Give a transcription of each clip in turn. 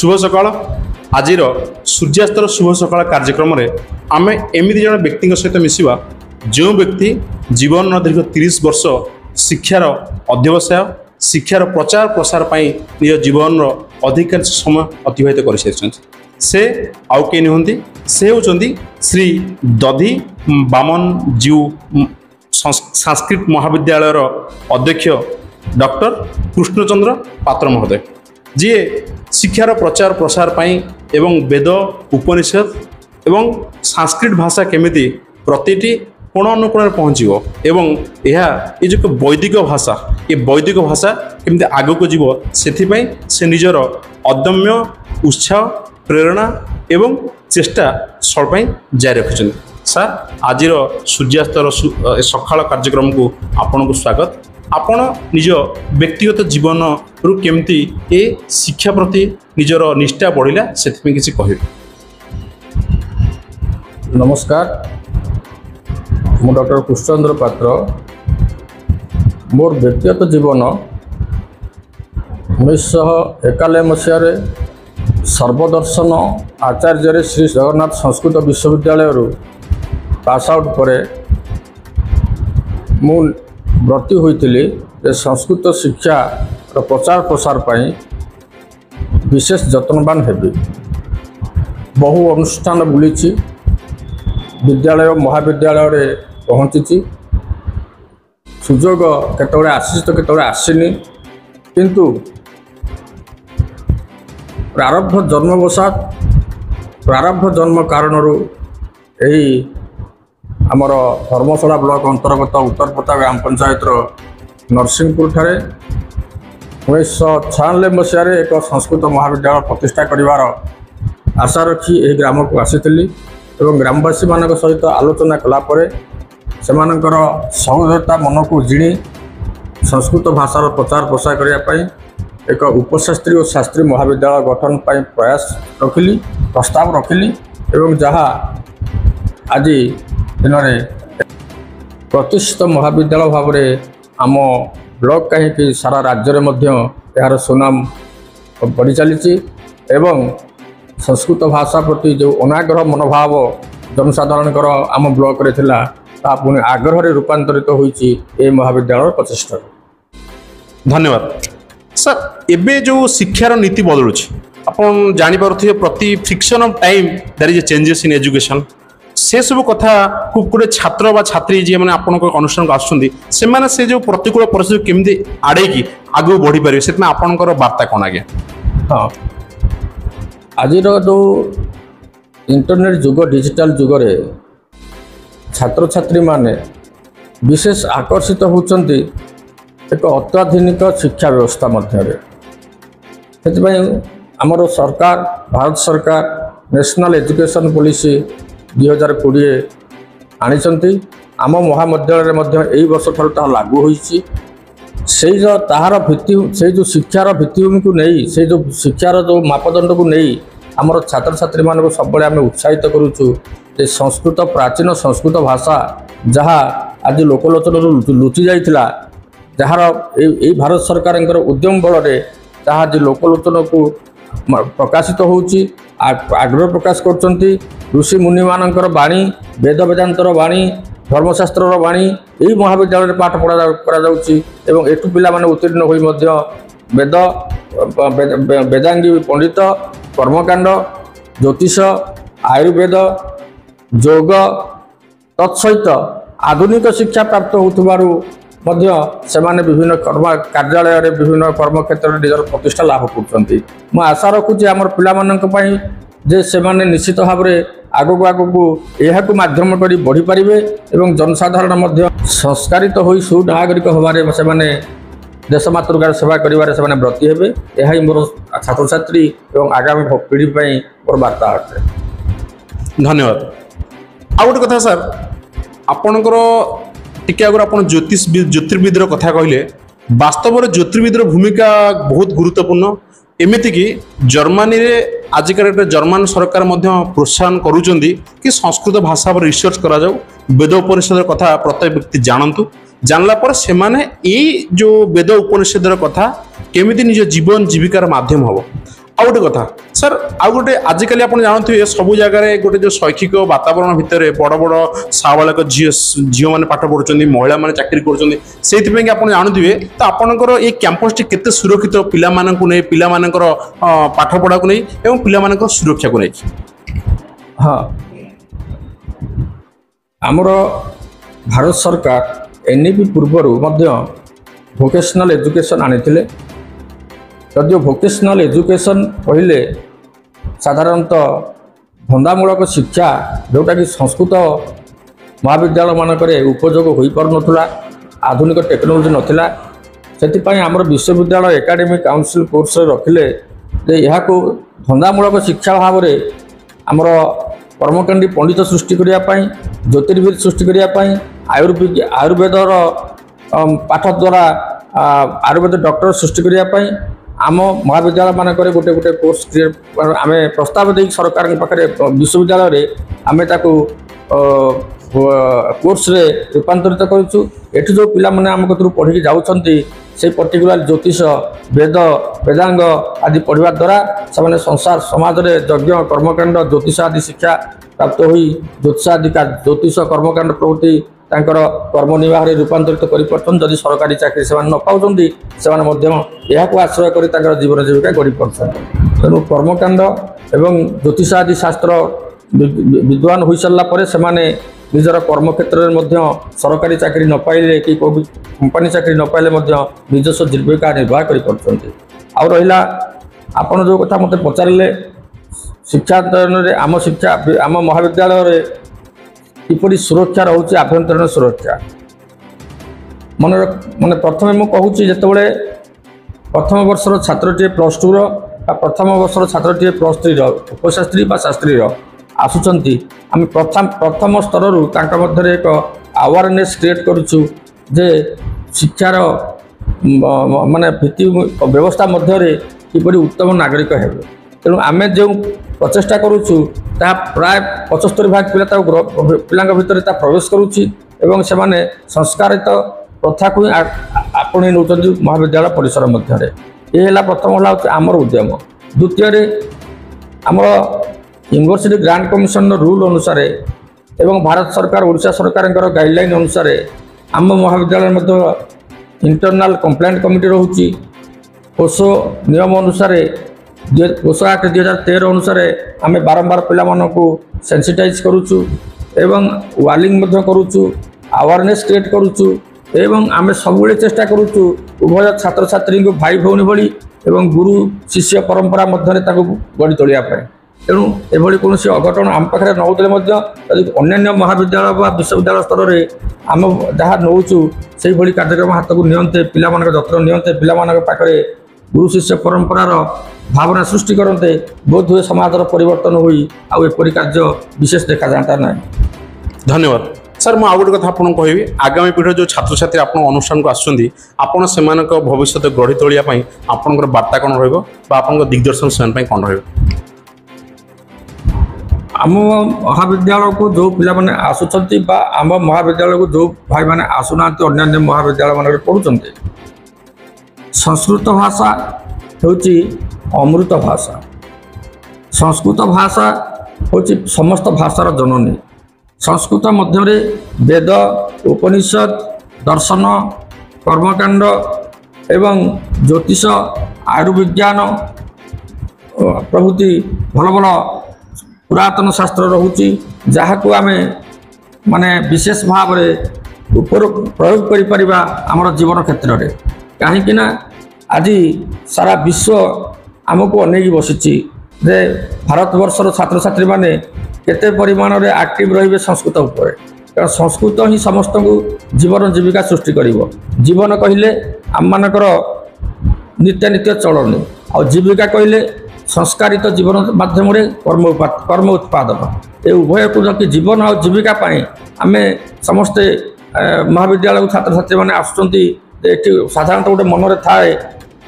शुभ सकाळ आज सूर्यास्तर शुभ सकाळ कार्यक्रम आम एमती जन व्यक्ति सहित मिसवा जो व्यक्ति जीवन दीर्घ 30 वर्ष शिक्षार अध्यवसाय शिक्षार प्रचार प्रसार निज जीवन अधिकांश समय अतिबाहित कर से आउ के नुहति से होती श्री दधी बामन जीव संस्कृत महाविद्यालय अध्यक्ष डॉक्टर कृष्णचंद्र पात्र महोदय जी शिक्षार प्रचार प्रसार एवं वेद उपनिषद एवं संस्कृत भाषा केमिति प्रतिटी कोण अनुकोण पहुँचो एवं ये जो वैदिक भाषा ये वैदिक भाषा केमिति आगक जीव से निजर अदम्य उत्साह प्रेरणा एवं चेष्टा सर जारी रखिंट सर आज सूर्यास्तर सकाळ कार्यक्रम को आपन को स्वागत आपण निज व्यक्तिगत जीवन रु केमती ए शिक्षा प्रति निजर निष्ठा बढ़िला से किसी कहे। नमस्कार मु डॉक्टर कृष्णचंद्र पात्र मोर व्यक्तिगत जीवन 1991 मसीह सर्वदर्शन आचार्य श्री जगन्नाथ संस्कृत विश्वविद्यालय पास आउट पर मु व्रती होइतिली संस्कृत शिक्षा प्रचार प्रसार पाई विशेष जत्नवान हेबी। बहु अनुष्ठान बुली विद्यालय महाविद्यालय पहुँची सुजोग केतबे आसी तो केतबे आसीनी किंतु प्रारब्ध जन्मवशात प्रारब्ध जन्म कारण यही आमर धर्मशाला ब्लॉक अंतर्गत उत्तरपता ग्राम पंचायत नरसिंहपुर ठारे 1996 मसीह एक संस्कृत महाविद्यालय प्रतिष्ठा करिवार आशा रखी यह ग्राम को आसी ग्रामवासी मान सहित आलोचना कलापर से सहृदयता मन को जिणी संस्कृत भाषार प्रचार प्रसार करने एक उपशास्त्री और शास्त्री महाविद्यालय गठन पर प्रयास रखिली प्रस्ताव रखिली एवं जहाँ आज दिन में प्रतिष्ठित महाविद्यालय भाव में आम ब्लॉक कहीं सारा राज्य में यार सुनाम बढ़ी चली एवं संस्कृत भाषा प्रति जो अनाग्रह मनोभाव जनसाधारण आम ब्लॉक रे थिला ता पुणी आग्रह रूपांतरित होईची ए महाविद्यालय प्रतिष्ठा। धन्यवाद सर। एबे जो शिक्षार नीति बदलुच आपन जानि पारुथिबे प्रति friction of time there is a changes in education से सब कथा खूब गुड़े छात्र बा छात्री जी मैंने आपण अनुष्ठान को आसुँच से जो प्रतिकूल परिस्थिति केमती आड़े की आगे बढ़ी पारे से आपणकर वार्ता कौन आज्ञा। हाँ आज जो इंटरनेट जुग डिजिटल जुगरे छात्र छात्री माने विशेष आकर्षित होती एक अत्याधुनिक शिक्षा व्यवस्था मध्य आमर सरकार भारत सरकार नेशनल एजुकेशन पॉलिसी 2020 आनी आम महाविद्यालय यही वर्ष ठार लागू होती से जो ताहार भित्ति से जो शिक्षार भित्तिभूमि को नहीं से जो शिक्षार जो मापदंड को नहीं आमर छात्र छात्री मान सब आम उत्साहित करुचु संस्कृत प्राचीन संस्कृत भाषा जहाँ आज लोकलोचन लुचि जाइथिला जार यही भारत सरकार उद्यम बल जहाँ आज लोकलोचन को प्रकाशित होउची आग्रह प्रकाश करछंती ऋषि मुनि मानकर वाणी वेद वेदांतर वाणी धर्मशास्त्र वाणी यही महाविद्यालय पाठ पढ़ा एवं एठू पिला माने उत्तीर्ण होई मध्य वेद वेदांगी पंडित कर्मकांड ज्योतिष आयुर्वेद योग तत्सहित आधुनिक शिक्षा प्राप्त होथबारु मध्य सेमाने विभिन्न कर्म कार्यालय विभिन्न कर्म क्षेत्र निजर प्रतिष्ठा लाभ करछंती। मु आशा रखुची आमर पिला मानक पई जे सेमाने निश्चित भाव में आगक आगक यह माध्यम कर बढ़ी पारे एवं जनसाधारण मध्य संस्कारित हो सुनागरिक होबारे सेमाने देश मातृकार सेवा करिवारे सेमाने व्रती हेबे यह ही मोर छात्र छात्री एवं आगामी पीढ़ी पई मोर वार्ता अटे। धन्यवाद। आ गोटे कथा सर आपणकर टिके अगर आप ज्योतिर्विद्र कथा कहले वास्तव में ज्योतिर्विद्र भूमिका बहुत गुरुत्वपूर्ण एमती कि जर्मनी रे आजिकल जर्मन सरकार प्रोत्साहन करुँच कि संस्कृत भाषा पर रिसर्च करा जाऊ वेद उपनिषद कथा प्रत्येक व्यक्ति जानतु जानला पर से माने जो वेद उपनिषद कथा केमिति निज जीवन जीविकार माध्यम हम ଆଉ ଗୋଟେ କଥା ସାର୍ ଆଉ ଗୋଟେ ଆଜିକାଲି ଆପଣ ଜାଣୁଥିବେ ସବୁ ଜାଗାରେ ଗୋଟେ ଯୋଉ ଶୈକ୍ଷିକ ବାତାବରଣ ଭିତରେ ବଡ଼ ବଡ଼ ସାବାଳକ ଝିଅମାନେ ପାଠ ପଢୁଛନ୍ତି ମହିଳାମାନେ ଚାକିରି କରୁଛନ୍ତି ସେଇଥିପାଇଁ କି ଆପଣ ଜାଣୁଥିବେ ତ ଆପଣଙ୍କର ଏଇ କ୍ୟାମ୍ପସଟି କେତେ ସୁରକ୍ଷିତ ପିଲାମାନଙ୍କୁ ନେଇ ପିଲାମାନଙ୍କର ପାଠ ପଢ଼ାକୁ ନେଇ ଏବଂ ପିଲାମାନଙ୍କର ସୁରକ୍ଷାକୁ ନେଇକି। ହଁ ଆମର ଭାରତ ସରକାର ଏନ୍ଇପି ପୂର୍ବରୁ ମଧ୍ୟ ଭୋକେସନାଲ୍ ଏଜୁକେସନ୍ ଆଣିଥିଲେ। ଯଦିଓ ଭୋକେସନାଲ୍ ଏଜୁକେସନ୍ କହିଲେ ସାଧାରଣତଃ ଧନ୍ଦାମୂଳକ ଶିକ୍ଷା ଯେଉଁଟାକି ସଂସ୍କୃତ ମହାବିଦ୍ୟାଳୟମାନଙ୍କରେ ଉପଯୋଗ ହୋଇପାରୁନଥିଲା, ଆଧୁନିକ ଟେକ୍ନୋଲୋଜି ନଥିଲା। ସେଥିପାଇଁ ଆମର ବିଶ୍ୱବିଦ୍ୟାଳୟ ଏକାଡେମିକ୍ କାଉନସିଲ୍ କୋର୍ସରେ ରଖିଲେ ଯେ ଏହାକୁ ଧନ୍ଦାମୂଳକ ଶିକ୍ଷା ଭାବରେ ଆମର କର୍ମକାଣ୍ଡୀ ପଣ୍ଡିତ ସୃଷ୍ଟି କରିବା ପାଇଁ, ଜ୍ୟୋତିର୍ବିଦ ସୃଷ୍ଟି କରିବା ପାଇଁ, ଆୟୁର୍ବେଦର ପାଠ ଦ୍ୱାରା ଆୟୁର୍ବେଦ ଡକ୍ଟର ସୃଷ୍ଟି କରିବା ପାଇଁ ଆମ ମହାବିଦ୍ୟାଳୟମାନଙ୍କରେ ଗୋଟେ ଗୋଟେ କୋର୍ସ ଆମେ ପ୍ରସ୍ତାବ ଦେଇକି ସରକାରଙ୍କ ପାଖରେ ବିଶ୍ୱବିଦ୍ୟାଳୟରେ ଆମେ ତାକୁ କୋର୍ସରେ ରୂପାନ୍ତରିତ କରୁଛୁ। ଏଠି ଯେଉଁ ପିଲାମାନେ ଆମ କତିରୁ ପଢ଼ିକି ଯାଉଛନ୍ତି ସେଇ ପର୍ଟିକୁଲାର ଜ୍ୟୋତିଷ ବେଦ ବେଦାଙ୍ଗ ଆଦି ପଢ଼ିବା ଦ୍ୱାରା ସେମାନେ ସଂସାର ସମାଜରେ ଯଜ୍ଞ କର୍ମକାଣ୍ଡ ଜ୍ୟୋତିଷ ଆଦି ଶିକ୍ଷା ପ୍ରାପ୍ତ ହୋଇ ଜ୍ୟୋତିଷ କର୍ମକାଣ୍ଡ ପ୍ରଭୃତି ତାଙ୍କର କର୍ମ ନିର୍ବାହରେ ରୂପାନ୍ତରିତ କରିପାରୁଛନ୍ତି। ଯଦି ସରକାରୀ ଚାକିରି ସେମାନେ ନ ପାଉଛନ୍ତି ସେମାନେ ମଧ୍ୟ ଏହାକୁ ଆଶ୍ରୟ କରି ତାଙ୍କର ଜୀବନ ଜୀବିକା ଗଢ଼ିପାରୁଛନ୍ତି। ତେଣୁ କର୍ମକାଣ୍ଡ ଏବଂ ଜ୍ୟୋତିଷ ଆଦି ଶାସ୍ତ୍ର ବିଦ୍ୱାନ ହୋଇସାରିଲା ପରେ ସେମାନେ ନିଜର କର୍ମକ୍ଷେତ୍ରରେ ମଧ୍ୟ ସରକାରୀ ଚାକିରି ନ ପାଇଲେ କି କେଉଁ କମ୍ପାନୀ ଚାକିରି ନ ପାଇଲେ ମଧ୍ୟ ନିଜସ୍ୱ ଜୀବିକା ନିର୍ବାହ କରିପାରୁଛନ୍ତି। ଆଉ ରହିଲା ଆପଣ ଯେଉଁ କଥା ମୋତେ ପଚାରିଲେ ଶିକ୍ଷାଦାନରେ ଆମ ମହାବିଦ୍ୟାଳୟରେ କିପରି ସୁରକ୍ଷା ରହୁଛି ଆଭ୍ୟନ୍ତରୀଣ ସୁରକ୍ଷା ମାନେ ପ୍ରଥମେ ମୁଁ କହୁଛି ଯେତେବେଳେ ପ୍ରଥମ ବର୍ଷର ଛାତ୍ରଟିଏ +2ର ବା ପ୍ରଥମ ବର୍ଷର ଛାତ୍ରଟିଏ +3ର ଉପଶାସ୍ତ୍ରୀ ବା ଶାସ୍ତ୍ରୀର ଆସୁଛନ୍ତି ଆମେ ପ୍ରଥମ ସ୍ତରରୁ ତାଙ୍କ ମଧ୍ୟରେ ଏକ ଆୱାରନେସ୍ କ୍ରିଏଟ୍ କରୁଛୁ ଯେ ଶିକ୍ଷାର ମାନେ ଭିତ୍ତି ବ୍ୟବସ୍ଥା ମଧ୍ୟରେ କିପରି ଉତ୍ତମ ନାଗରିକ ହେବେ। ତେଣୁ ଆମେ ଯେଉଁ ପ୍ରଚେଷ୍ଟା କରୁଛୁ ତାହା ପ୍ରାୟ 75% ପିଲା ପିଲାଙ୍କ ଭିତରେ ତାହା ପ୍ରବେଶ କରୁଛି ଏବଂ ସେମାନେ ସଂସ୍କାରିତ ପ୍ରଥାକୁ ହିଁ ଆପଣେଇ ନେଉଛନ୍ତି ମହାବିଦ୍ୟାଳୟ ପରିସର ମଧ୍ୟରେ। ଏ ହେଲା ପ୍ରଥମ ହେଲା ଆମର ଉଦ୍ୟମ। ଦ୍ୱିତୀୟରେ ଆମର ୟୁନିଭର୍ସିଟି ଗ୍ରାଣ୍ଟ କମିଶନର ରୁଲ୍ ଅନୁସାରେ ଏବଂ ଭାରତ ସରକାର ଓଡ଼ିଶା ସରକାରଙ୍କର ଗାଇଡ଼ଲାଇନ୍ ଅନୁସାରେ ଆମ ମହାବିଦ୍ୟାଳୟରେ ମଧ୍ୟ ଇଣ୍ଟରନାଲ୍ କମ୍ପ୍ଲେଣ୍ଟ କମିଟି ରହୁଛି। ପୋଷୋ ନିୟମ ଅନୁସାରେ ପୋଷୋ ଆକ୍ଟ 2013 ଅନୁସାରେ ଆମେ ବାରମ୍ବାର ପିଲାମାନଙ୍କୁ ସେନ୍ସିଟାଇଜ୍ କରୁଛୁ ଏବଂ ୱାର୍ନିଂ ମଧ୍ୟ କରୁଛୁ, ଆୱାରନେସ୍ କ୍ରିଏଟ୍ କରୁଛୁ ଏବଂ ଆମେ ସବୁବେଳେ ଚେଷ୍ଟା କରୁଛୁ ଉଭୟ ଛାତ୍ରଛାତ୍ରୀଙ୍କୁ ଭାଇ ଭଉଣୀ ଭଳି ଏବଂ ଗୁରୁ ଶିଷ୍ୟ ପରମ୍ପରା ମଧ୍ୟରେ ତାକୁ ଗଢ଼ି ତୋଳିବା ପାଇଁ। ତେଣୁ ଏଭଳି କୌଣସି ଅଘଟଣ ଆମ ପାଖରେ ନ ହେଉଥିଲେ ମଧ୍ୟ ଯଦି ଅନ୍ୟାନ୍ୟ ମହାବିଦ୍ୟାଳୟ ବା ବିଶ୍ୱବିଦ୍ୟାଳୟ ସ୍ତରରେ ଆମେ ଯାହା ନେଉଛୁ ସେହିଭଳି କାର୍ଯ୍ୟକ୍ରମ ହାତକୁ ନିଅନ୍ତେ, ପିଲାମାନଙ୍କ ଯତ୍ନ ନିଅନ୍ତେ, ପିଲାମାନଙ୍କ ପାଖରେ ଗୁରୁ ଶିଷ୍ୟ ପରମ୍ପରାର ଭାବନା ସୃଷ୍ଟି କରନ୍ତେ, ବୋଧହୁଏ ସମାଜର ପରିବର୍ତ୍ତନ ହୋଇ ଆଉ ଏପରି କାର୍ଯ୍ୟ ବିଶେଷ ଦେଖାଯାଆନ୍ତା ନାହିଁ। ଧନ୍ୟବାଦ ସାର୍। ମୁଁ ଆଉ ଗୋଟେ କଥା ଆପଣଙ୍କୁ କହିବି, ଆଗାମୀ ପିଢ଼ିର ଯେଉଁ ଛାତ୍ରଛାତ୍ରୀ ଆପଣଙ୍କ ଅନୁଷ୍ଠାନକୁ ଆସୁଛନ୍ତି ଆପଣ ସେମାନଙ୍କ ଭବିଷ୍ୟତ ଗଢ଼ି ତୋଳିବା ପାଇଁ ଆପଣଙ୍କର ବାର୍ତ୍ତା କ'ଣ ରହିବ ବା ଆପଣଙ୍କ ଦିଗ୍ଦର୍ଶନ ସେମାନେ ପାଇଁ କ'ଣ ରହିବ? ଆମ ମହାବିଦ୍ୟାଳୟକୁ ଯେଉଁ ପିଲାମାନେ ଆସୁଛନ୍ତି ବା ଆମ ମହାବିଦ୍ୟାଳୟକୁ ଯେଉଁ ଭାଇମାନେ ଆସୁନାହାନ୍ତି ଅନ୍ୟାନ୍ୟ ମହାବିଦ୍ୟାଳୟମାନଙ୍କରେ ପଢ଼ୁଛନ୍ତି, ସଂସ୍କୃତ ଭାଷା ହେଉଛି ଅମୃତ ଭାଷା। ସଂସ୍କୃତ ଭାଷା ହେଉଛି ସମସ୍ତ ଭାଷାର ଜନନୀ। ସଂସ୍କୃତ ମଧ୍ୟରେ ବେଦ, ଉପନିଷଦ, ଦର୍ଶନ, କର୍ମକାଣ୍ଡ ଏବଂ ଜ୍ୟୋତିଷ, ଆୟୁର୍ବିଜ୍ଞାନ ପ୍ରଭୃତି ଭଲ ଭଲ ପୁରାତନ ଶାସ୍ତ୍ର ରହୁଛି, ଯାହାକୁ ଆମେ ବିଶେଷ ଭାବରେ ପ୍ରୟୋଗ କରିପାରିବା ଆମର ଜୀବନ କ୍ଷେତ୍ରରେ। କାହିଁକି ନା ଆଜି ସାରା ବିଶ୍ୱ ଆମକୁ ଅନେଇକି ବସିଛି ଯେ ଭାରତବର୍ଷର ଛାତ୍ରଛାତ୍ରୀମାନେ କେତେ ପରିମାଣରେ ଆକ୍ଟିଭ୍ ରହିବେ ସଂସ୍କୃତ ଉପରେ। କାରଣ ସଂସ୍କୃତ ହିଁ ସମସ୍ତଙ୍କୁ ଜୀବନ ଜୀବିକା ସୃଷ୍ଟି କରିବ। ଜୀବନ କହିଲେ ଆମମାନଙ୍କର ନିତ୍ୟାନିତ୍ୟ ଚଳଣି, ଆଉ ଜୀବିକା କହିଲେ ସଂସ୍କାରିତ ଜୀବନ ମାଧ୍ୟମରେ କର୍ମ ଉତ୍ପାଦନ। ଏ ଉଭୟକୁ ଯଦି ଜୀବନ ଆଉ ଜୀବିକା ପାଇଁ ଆମେ ସମସ୍ତେ ମହାବିଦ୍ୟାଳୟକୁ ଛାତ୍ରଛାତ୍ରୀମାନେ ଆସୁଛନ୍ତି। ଏଠି ସାଧାରଣତଃ ଗୋଟେ ମନରେ ଥାଏ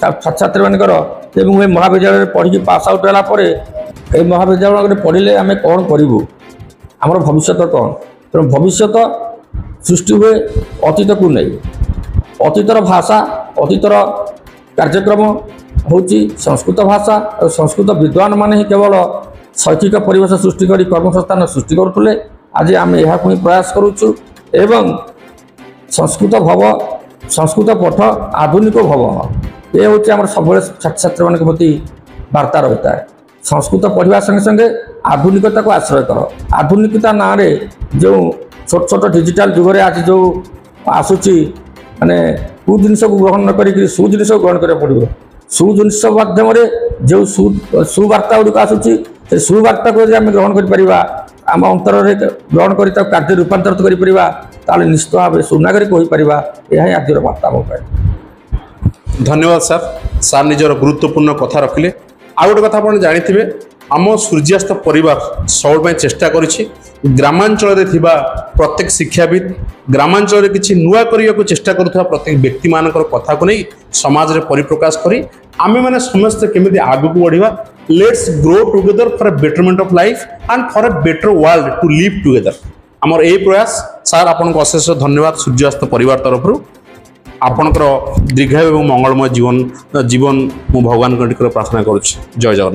ଛାତ୍ରଛାତ୍ରୀମାନଙ୍କର ଏବଂ ଏ ମହାବିଦ୍ୟାଳୟରେ ପଢ଼ିକି ପାସ୍ ଆଉଟ୍ ହେଲା ପରେ ଏ ମହାବିଦ୍ୟାଳୟରେ ପଢ଼ିଲେ ଆମେ କ'ଣ କରିବୁ, ଆମର ଭବିଷ୍ୟତ କ'ଣ? ତେଣୁ ଭବିଷ୍ୟତ ସୃଷ୍ଟି ହୁଏ ଅତୀତକୁ ନେଇ। ଅତୀତର ଭାଷା, ଅତୀତର କାର୍ଯ୍ୟକ୍ରମ ହେଉଛି ସଂସ୍କୃତ ଭାଷା ଆଉ ସଂସ୍କୃତ ବିଦ୍ୱାନ ମାନେ ହିଁ କେବଳ ଶୈକ୍ଷିକ ପରିବେଶ ସୃଷ୍ଟି କରି କର୍ମସଂସ୍ଥାନ ସୃଷ୍ଟି କରୁଥିଲେ। ଆଜି ଆମେ ଏହାକୁ ହିଁ ପ୍ରୟାସ କରୁଛୁ ଏବଂ ସଂସ୍କୃତ ଭବ ସଂସ୍କୃତ ପଠ ଆଧୁନିକ ଭବ ଏ ହେଉଛି ଆମର ସବୁବେଳେ ଛାତ୍ରଛାତ୍ରୀମାନଙ୍କ ପ୍ରତି ବାର୍ତ୍ତା ରହିଥାଏ। ସଂସ୍କୃତ ପଢ଼ିବା ସଙ୍ଗେ ସଙ୍ଗେ ଆଧୁନିକତାକୁ ଆଶ୍ରୟ କର। ଆଧୁନିକତା ନାଁରେ ଯେଉଁ ଛୋଟ ଛୋଟ ଡିଜିଟାଲ ଯୁଗରେ ଆଜି ଯେଉଁ ଆସୁଛି ମାନେ କୁ ଜିନିଷକୁ ଗ୍ରହଣ ନ କରିକି ସୁ ଜିନିଷକୁ ଗ୍ରହଣ କରିବାକୁ ପଡ଼ିବ। ସୁ ଜିନିଷ ମାଧ୍ୟମରେ ଯେଉଁ ସୁବାର୍ତ୍ତା ଗୁଡ଼ିକ ଆସୁଛି ସେ ସୁବାର୍ତ୍ତାକୁ ଯଦି ଆମେ ଗ୍ରହଣ କରିପାରିବା ଆମ ଅନ୍ତରରେ ଗ୍ରହଣ କରି ତାକୁ କାର୍ଯ୍ୟ ରୂପାନ୍ତରିତ କରିପାରିବା ତାହେଲେ ନିଶ୍ଚିତ ଭାବେ ସୁନାଗରିକ ହୋଇପାରିବା। ଏହା ହିଁ ଆଜିର ବାର୍ତ୍ତା ମୋ ପାଇଁ। ଧନ୍ୟବାଦ ସାର୍। ସାର୍ ନିଜର ଗୁରୁତ୍ୱପୂର୍ଣ୍ଣ କଥା ରଖିଲେ। ଆଉ ଗୋଟେ କଥା ଆପଣ ଜାଣିଥିବେ ଆମ ସୂର୍ଯ୍ୟାସ୍ତ ପରିବାର ସବୁବେଳେ ଚେଷ୍ଟା କରିଛି ଗ୍ରାମାଞ୍ଚଳରେ ଥିବା ପ୍ରତ୍ୟେକ ଶିକ୍ଷାବିତ ଗ୍ରାମାଞ୍ଚଳରେ କିଛି ନୂଆ କରିବାକୁ ଚେଷ୍ଟା କରୁଥିବା ପ୍ରତ୍ୟେକ ବ୍ୟକ୍ତିମାନଙ୍କର କଥାକୁ ନେଇ ସମାଜରେ ପରିପ୍ରକାଶ କରି ଆମେମାନେ ସମସ୍ତେ କେମିତି ଆଗକୁ ବଢ଼ିବା। Let's grow together for a betterment of life and for a better world to live together. ଆମର ଏହି ପ୍ରୟାସ ସାର୍ ଆପଣଙ୍କୁ ଅଶେଷ ଧନ୍ୟବାଦ ସୂର୍ଯ୍ୟାସ୍ତ ପରିବାର ତରଫରୁ। ଆପଣଙ୍କର ଦୀର୍ଘାୟୁ ଏବଂ ମଙ୍ଗଳମୟ ଜୀବନ ମୁଁ ଭଗବାନଙ୍କ ନିକଟରେ ପ୍ରାର୍ଥନା କରୁଛି। ଜୟ ଜଗନ୍ନାଥ।